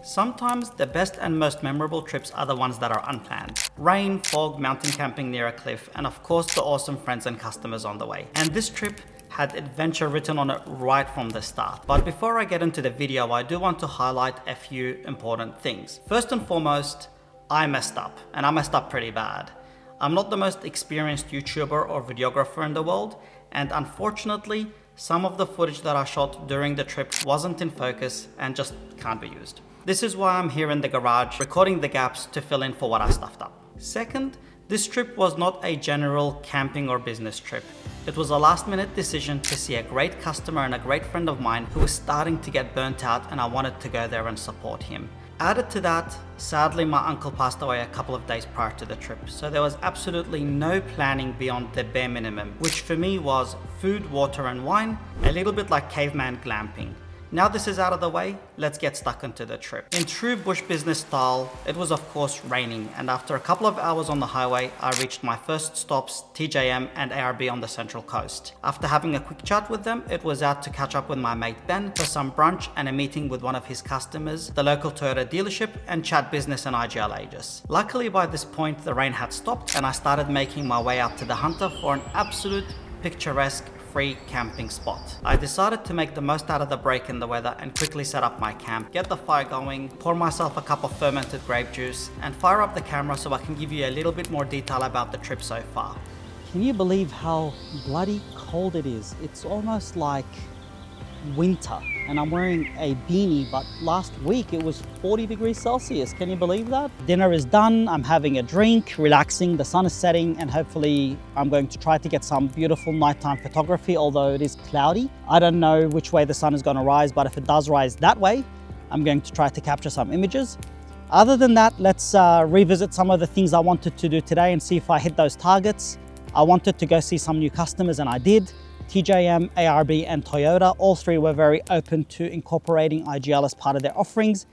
Sometimes the best and most memorable trips are the ones that are unplanned. Rain, fog, mountain camping near a cliff, and of course the awesome friends and customers on the way. And this trip had adventure written on it right from the start. But before I get into the video, I do want to highlight a few important things. First and foremost, I messed up, and I messed up pretty bad. I'm not the most experienced YouTuber or videographer in the world, and unfortunately, some of the footage that I shot during the trip wasn't in focus and just can't be used. This is why I'm here in the garage, recording the gaps to fill in for what I stuffed up. Second, this trip was not a general camping or business trip. It was a last-minute decision to see a great customer and a great friend of mine who was starting to get burnt out, and I wanted to go there and support him. Added to that, sadly my uncle passed away a couple of days prior to the trip, so there was absolutely no planning beyond the bare minimum, which for me was food, water and wine, a little bit like caveman glamping. Now this is out of the way, let's get stuck into the trip. In true bush business style, it was of course raining, and after a couple of hours on the highway, I reached my first stops, TJM and ARB on the Central Coast. After having a quick chat with them, it was out to catch up with my mate Ben for some brunch and a meeting with one of his customers, the local Toyota dealership, and chat business and IGL Aegis. Luckily by this point, the rain had stopped and I started making my way out to the Hunter for an absolute picturesque free camping spot. I decided to make the most out of the break in the weather and quickly set up my camp, get the fire going, pour myself a cup of fermented grape juice, and fire up the camera so I can give you a little bit more detail about the trip so far. Can you believe how bloody cold it is? It's almost like winter, and I'm wearing a beanie, but last week it was 40 degrees Celsius. Can you believe that? Dinner is done, I'm having a drink, relaxing, the sun is setting, and hopefully I'm going to try to get some beautiful nighttime photography, although it is cloudy. I don't know which way the sun is going to rise, but if it does rise that way, I'm going to try to capture some images. Other than that, let's revisit some of the things I wanted to do today and see if I hit those targets. I wanted to go see some new customers, and I did. TJM, ARB and Toyota, all three were very open to incorporating IGL as part of their offerings,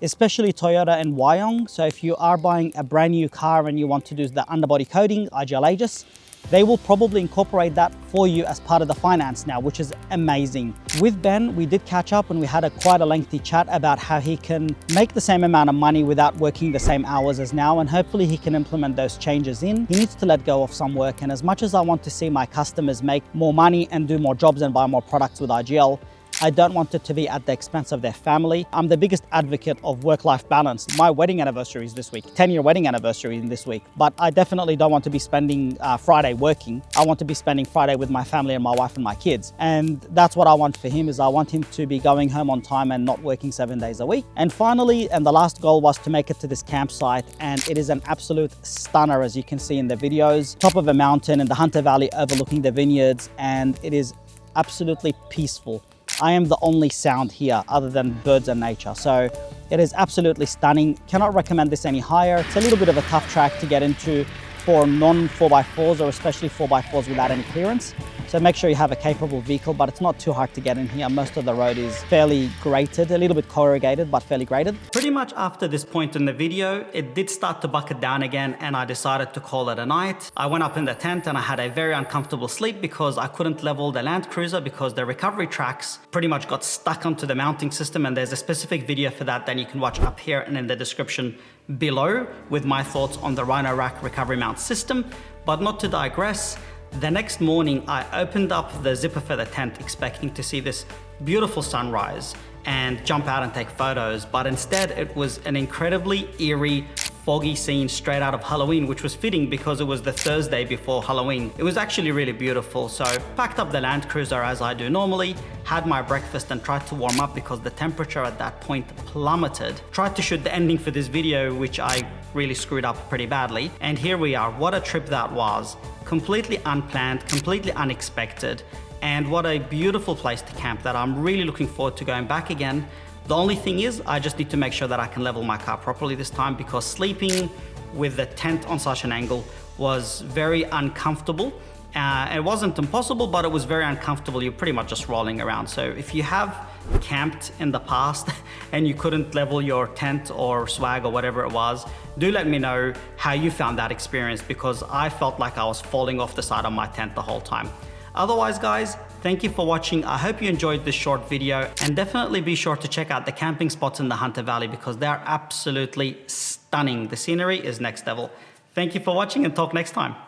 especially Toyota and Wyong. So if you are buying a brand new car and you want to do the underbody coating, IGL Aegis, they will probably incorporate that for you as part of the finance now, which is amazing. With Ben, we did catch up and we had quite a lengthy chat about how he can make the same amount of money without working the same hours as now, and hopefully he can implement those changes in. He needs to let go of some work, and as much as I want to see my customers make more money and do more jobs and buy more products with IGL, I don't want it to be at the expense of their family. I'm the biggest advocate of work-life balance. My wedding anniversary is this week, 10-year wedding anniversary in this week, but I definitely don't want to be spending Friday working. I want to be spending Friday with my family and my wife and my kids. And that's what I want for him, is I want him to be going home on time and not working 7 days a week. And finally, and the last goal was to make it to this campsite, and it is an absolute stunner, as you can see in the videos. Top of a mountain in the Hunter Valley overlooking the vineyards, and it is absolutely peaceful. I am the only sound here other than birds and nature. So it is absolutely stunning. Cannot recommend this any higher. It's a little bit of a tough track to get into for non 4x4s, or especially 4x4s without any clearance. So make sure you have a capable vehicle, but it's not too hard to get in here. Most of the road is fairly graded, a little bit corrugated, but fairly graded. Pretty much after this point in the video, it did start to bucket down again, and I decided to call it a night. I went up in the tent and I had a very uncomfortable sleep because I couldn't level the Land Cruiser because the recovery tracks pretty much got stuck onto the mounting system, and there's a specific video for that you can watch up here and in the description below with my thoughts on the Rhino Rack recovery mount system. But not to digress, the next morning I opened up the zipper for the tent expecting to see this beautiful sunrise and jump out and take photos, but instead it was an incredibly eerie, foggy scene straight out of Halloween, which was fitting because it was the Thursday before Halloween. It was actually really beautiful. So packed up the Land Cruiser as I do normally, had my breakfast and tried to warm up because the temperature at that point plummeted. Tried to shoot the ending for this video, which I really screwed up pretty badly. And here we are. What a trip that was. Completely unplanned, completely unexpected. And what a beautiful place to camp that I'm really looking forward to going back again. The only thing is, I just need to make sure that I can level my car properly this time, because sleeping with the tent on such an angle was very uncomfortable. It wasn't impossible, but it was very uncomfortable. You're pretty much just rolling around. So if you have camped in the past and you couldn't level your tent or swag or whatever it was, do let me know how you found that experience, because I felt like I was falling off the side of my tent the whole time. Otherwise guys, Thank you for watching. I hope you enjoyed this short video, and definitely be sure to check out the camping spots in the Hunter Valley because they are absolutely stunning. The scenery is next level. Thank you for watching and talk next time.